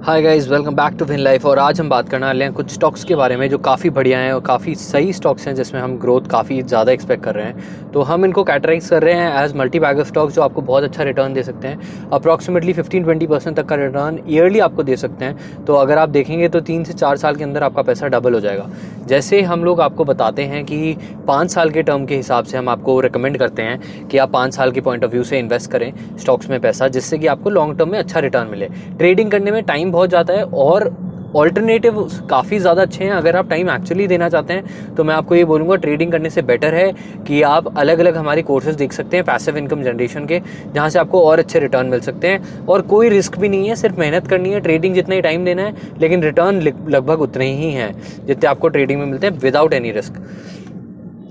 Hi guys, welcome back to win life. और आज हम बात करने वाले हैं कुछ स्टॉक्स के बारे में जो काफ़ी बढ़िया हैं और काफ़ी सही स्टॉक्स हैं जिसमें हम ग्रोथ काफ़ी ज़्यादा एक्सपेक्ट कर रहे हैं। तो हम इनको कैटेगराइज कर रहे हैं एज मल्टी बैगर स्टॉक्स जो आपको बहुत अच्छा रिटर्न दे सकते हैं। अप्रॉक्सीमेटली 15-20% तक का रिटर्न ईयरली आपको दे सकते हैं। तो अगर आप देखेंगे तो 3 से 4 साल के अंदर आपका पैसा डबल हो जाएगा। जैसे हम लोग आपको बताते हैं कि 5 साल के टर्म के हिसाब से हम आपको रिकमेंड करते हैं कि आप 5 साल के पॉइंट ऑफ व्यू से इन्वेस्ट करें स्टॉक्स में पैसा, जिससे कि आपको लॉन्ग टर्म में अच्छा रिटर्न मिले। ट्रेडिंग करने में टाइम बहुत जाता है और ऑल्टरनेटिव काफ़ी ज़्यादा अच्छे हैं। अगर आप टाइम एक्चुअली देना चाहते हैं तो मैं आपको ये बोलूँगा ट्रेडिंग करने से बेटर है कि आप अलग अलग हमारे कोर्सेज देख सकते हैं पैसिव इनकम जनरेशन के, जहाँ से आपको और अच्छे रिटर्न मिल सकते हैं। और कोई रिस्क भी नहीं है, सिर्फ मेहनत करनी है, ट्रेडिंग जितना ही टाइम देना है, लेकिन रिटर्न लगभग उतने ही हैं जितने आपको ट्रेडिंग में मिलते हैं विदाउट एनी रिस्क।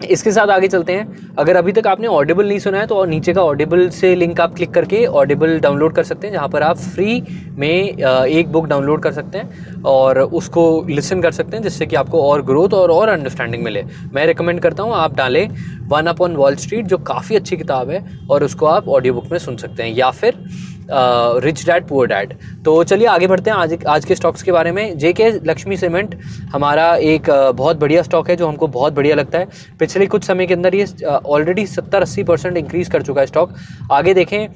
इसके साथ आगे चलते हैं। अगर अभी तक आपने ऑडिबल नहीं सुना है तो नीचे का ऑडिबल से लिंक आप क्लिक करके ऑडिबल डाउनलोड कर सकते हैं, जहाँ पर आप फ्री में एक बुक डाउनलोड कर सकते हैं और उसको लिसन कर सकते हैं, जिससे कि आपको और ग्रोथ और अंडरस्टैंडिंग मिले। मैं रिकमेंड करता हूँ आप डालें वन अपॉन वॉल स्ट्रीट, जो काफ़ी अच्छी किताब है, और उसको आप ऑडियो बुक में सुन सकते हैं, या फिर रिच डैड पुअर डैड। तो चलिए आगे बढ़ते हैं आज के स्टॉक्स के बारे में। जेके लक्ष्मी सीमेंट हमारा एक बहुत बढ़िया स्टॉक है जो हमको बहुत बढ़िया लगता है। पिछले कुछ समय के अंदर ये ऑलरेडी 70-80% इंक्रीज कर चुका है स्टॉक। आगे देखें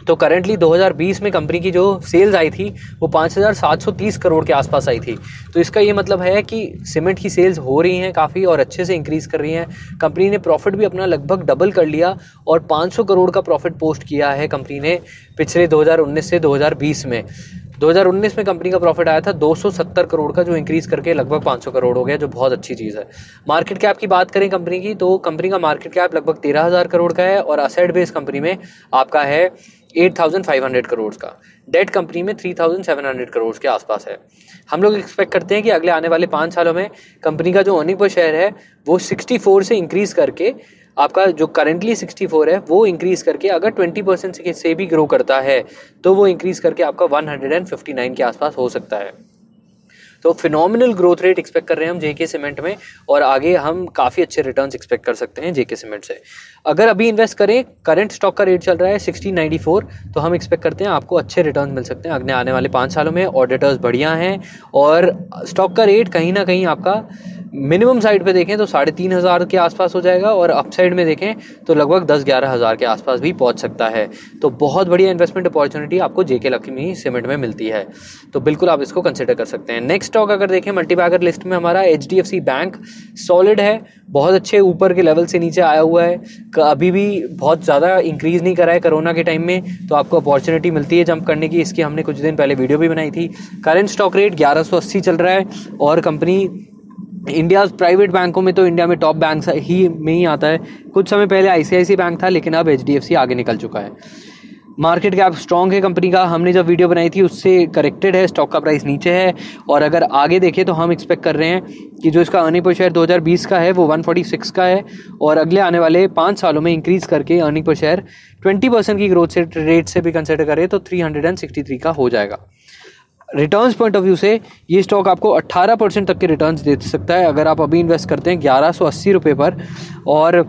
तो करेंटली 2020 में कंपनी की जो सेल्स आई थी वो 5,730 करोड़ के आसपास आई थी। तो इसका ये मतलब है कि सीमेंट की सेल्स हो रही हैं काफ़ी और अच्छे से इंक्रीज़ कर रही हैं। कंपनी ने प्रॉफिट भी अपना लगभग डबल कर लिया और 500 करोड़ का प्रॉफिट पोस्ट किया है कंपनी ने पिछले 2019 से 2020 में। 2019 में कंपनी का प्रॉफिट आया था 270 करोड़ का, जो इंक्रीज़ करके लगभग 500 करोड़ हो गया, जो बहुत अच्छी चीज़ है। मार्केट कैप की बात करें कंपनी की तो कंपनी का मार्केट कैप लगभग 13,000 करोड़ का है और असेट बेस कंपनी में आपका है 8,500 करोड़ का। डेट कंपनी में 3,700 करोड़ के आसपास है। हम लोग एक्सपेक्ट करते हैं कि अगले आने वाले 5 सालों में कंपनी का जो अर्निंग पर शेयर है वो 64 से इंक्रीज करके आपका जो करेंटली 64 है वो इंक्रीज करके अगर 20% से भी ग्रो करता है तो वो इंक्रीज करके आपका 159 के आसपास हो सकता है। तो फिनोमिनल ग्रोथ रेट एक्सपेक्ट कर रहे हैं हम जेके सीमेंट में, और आगे हम काफ़ी अच्छे रिटर्न्स एक्सपेक्ट कर सकते हैं जेके सीमेंट से। अगर अभी इन्वेस्ट करें, करंट स्टॉक का रेट चल रहा है 1694, तो हम एक्सपेक्ट करते हैं आपको अच्छे रिटर्न मिल सकते हैं अगले आने वाले 5 सालों में। ऑडिटर्स बढ़िया हैं और स्टॉक का रेट कहीं ना कहीं आपका मिनिमम साइड पे देखें तो 3,500 के आसपास हो जाएगा और अपसाइड में देखें तो लगभग 10-11 हज़ार के आसपास भी पहुंच सकता है। तो बहुत बढ़िया इन्वेस्टमेंट अपॉर्चुनिटी आपको जेके लक्ष्मी सीमेंट में मिलती है, तो बिल्कुल आप इसको कंसिडर कर सकते हैं। नेक्स्ट स्टॉक अगर देखें मल्टीबैगर लिस्ट में हमारा HDFC बैंक सॉलिड है, बहुत अच्छे ऊपर के लेवल से नीचे आया हुआ है, अभी भी बहुत ज़्यादा इंक्रीज़ नहीं करा है कोरोना के टाइम में, तो आपको अपॉर्चुनिटी मिलती है जंप करने की। इसकी हमने कुछ दिन पहले वीडियो भी बनाई थी। करंट स्टॉक रेट 1180 चल रहा है और कंपनी इंडिया प्राइवेट बैंकों में तो इंडिया में टॉप बैंक ही में ही आता है। कुछ समय पहले ICICI बैंक था, लेकिन अब HDFC आगे निकल चुका है। मार्केट कैप स्ट्रॉन्ग है कंपनी का, हमने जब वीडियो बनाई थी उससे करेक्टेड है, स्टॉक का प्राइस नीचे है। और अगर आगे देखें तो हम एक्सपेक्ट कर रहे हैं कि जो इसका अर्निंग पर शेयर 2020 का है वो 146 का है और अगले आने वाले 5 सालों में इंक्रीज़ करके अर्निंग पर शेयर 20% की ग्रोथ रेट से भी कंसिडर करें तो 363 का हो जाएगा। रिटर्न्स पॉइंट ऑफ व्यू से ये स्टॉक आपको 18% तक के रिटर्न्स दे सकता है अगर आप अभी इन्वेस्ट करते हैं 1180 रुपये पर। और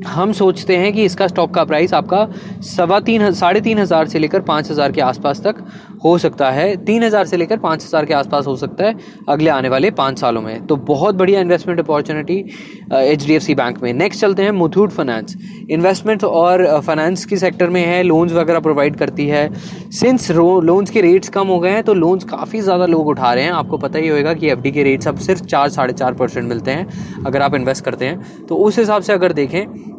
हम सोचते हैं कि इसका स्टॉक का प्राइस आपका 3,500 से लेकर 5,000 के आसपास तक हो सकता है, 3,000 से लेकर 5,000 के आसपास हो सकता है अगले आने वाले 5 सालों में। तो बहुत बढ़िया इन्वेस्टमेंट अपॉर्चुनिटी HDFC बैंक में। नेक्स्ट चलते हैं मुथूट फाइनेंस। इन्वेस्टमेंट और फाइनेंस की सेक्टर में है, लोन्स वगैरह प्रोवाइड करती है। सिंस लोन्स के रेट्स कम हो गए हैं तो लोन्स काफ़ी ज़्यादा लोग उठा रहे हैं। आपको पता ही होगा कि FD के रेट्स अब सिर्फ 4-4.5% मिलते हैं अगर आप इन्वेस्ट करते हैं, तो उस हिसाब से अगर देखें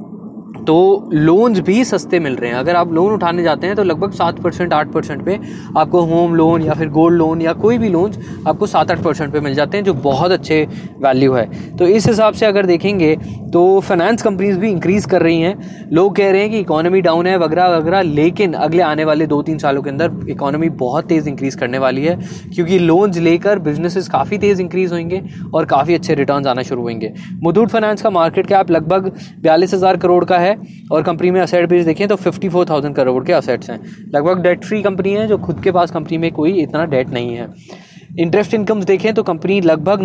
तो लोन्स भी सस्ते मिल रहे हैं। अगर आप लोन उठाने जाते हैं तो लगभग 7% 8% पे आपको होम लोन या फिर गोल्ड लोन या कोई भी लोन्स आपको 7-8% पे मिल जाते हैं, जो बहुत अच्छे वैल्यू है। तो इस हिसाब से अगर देखेंगे तो फाइनेंस कंपनीज भी इंक्रीज़ कर रही हैं। लोग कह रहे हैं कि इकोनॉमी डाउन है वगैरह वगैरह, लेकिन अगले आने वाले 2-3 सालों के अंदर इकोनॉमी बहुत तेज़ इंक्रीज़ करने वाली है, क्योंकि लोन्स लेकर बिजनेसेस काफ़ी तेज़ इंक्रीज़ होंगे और काफ़ी अच्छे रिटर्न आना शुरू होंगे। मुथूट फाइनेंस का मार्केट कैप लगभग 42,000 करोड़ का है और कंपनी में असेट बेस देखें तो 54,000 करोड़ के असेट्स हैं। लगभग डेट फ्री कंपनी है, जो खुद के पास कंपनी में कोई इतना डेट नहीं है। इंटरेस्ट इनकम्स देखें तो कंपनी लगभग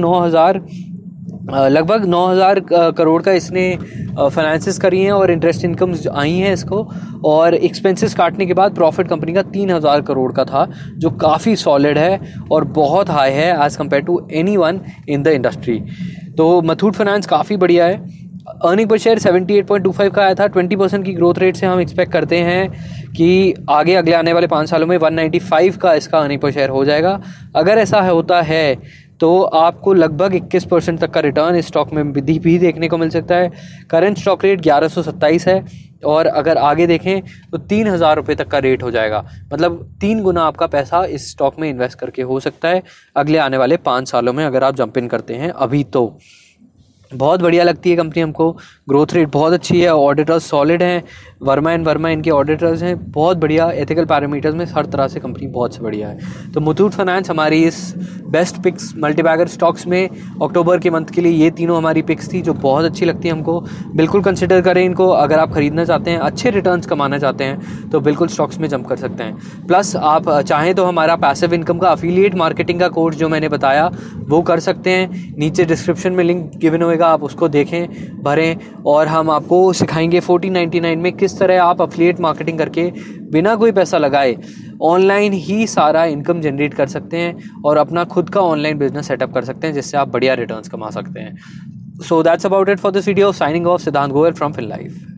लगभग 9,000 करोड़ का इसने फाइनेंसेस करी हैं और इंटरेस्ट इनकम्स आई हैं इसको, और एक्सपेंसेस काटने के बाद प्रॉफिट कंपनी का 3,000 करोड़ का था, जो काफ़ी सॉलिड है और बहुत हाई है as compare to anyone in the industry. तो मुथूट फाइनेंस काफ़ी बढ़िया है। अर्निंग पर शेयर 78.25 का आया था। 20% की ग्रोथ रेट से हम एक्सपेक्ट करते हैं कि आगे अगले आने वाले 5 सालों में 195 का इसका अर्निंग पर शेयर हो जाएगा। अगर ऐसा होता है तो आपको लगभग 21% तक का रिटर्न इस स्टॉक में भी देखने को मिल सकता है। करंट स्टॉक रेट 1127 है, और अगर आगे देखें तो 3,000 रुपये तक का रेट हो जाएगा। मतलब 3 गुना आपका पैसा इस स्टॉक में इन्वेस्ट करके हो सकता है अगले आने वाले 5 सालों में, अगर आप जंप इन करते हैं अभी। तो बहुत बढ़िया लगती है कंपनी हमको, ग्रोथ रेट बहुत अच्छी है, ऑडिटर्स सॉलिड हैं, वर्मा एंड वर्मा इनके ऑडिटर्स हैं, बहुत बढ़िया एथिकल पैरामीटर्स में हर तरह से कंपनी बहुत से बढ़िया है। तो मुथूट फाइनेंस हमारी इस बेस्ट पिक्स मल्टीबैगर स्टॉक्स में अक्टूबर के मंथ के लिए ये तीनों हमारी पिक्स थी जो बहुत अच्छी लगती है हमको। बिल्कुल कंसिडर करें इनको, अगर आप खरीदना चाहते हैं, अच्छे रिटर्न्स कमाना चाहते हैं तो बिल्कुल स्टॉक्स में जंप कर सकते हैं। प्लस आप चाहें तो हमारा पैसिव इनकम का अफिलिएट मार्केटिंग का कोर्स जो मैंने बताया वो कर सकते हैं, नीचे डिस्क्रिप्शन में लिंक गिवन होएगा, आप उसको देखें, भरें, और हम आपको सिखाएंगे 1499 में किस तरह आप अफिलिएट मार्केटिंग करके बिना कोई पैसा लगाए ऑनलाइन ही सारा इनकम जनरेट कर सकते हैं और अपना खुद का ऑनलाइन बिजनेस सेटअप कर सकते हैं, जिससे आप बढ़िया रिटर्न्स कमा सकते हैं। So that's about it for this video. Signing off, सिद्धांत गोयल फ्रॉम FinLife।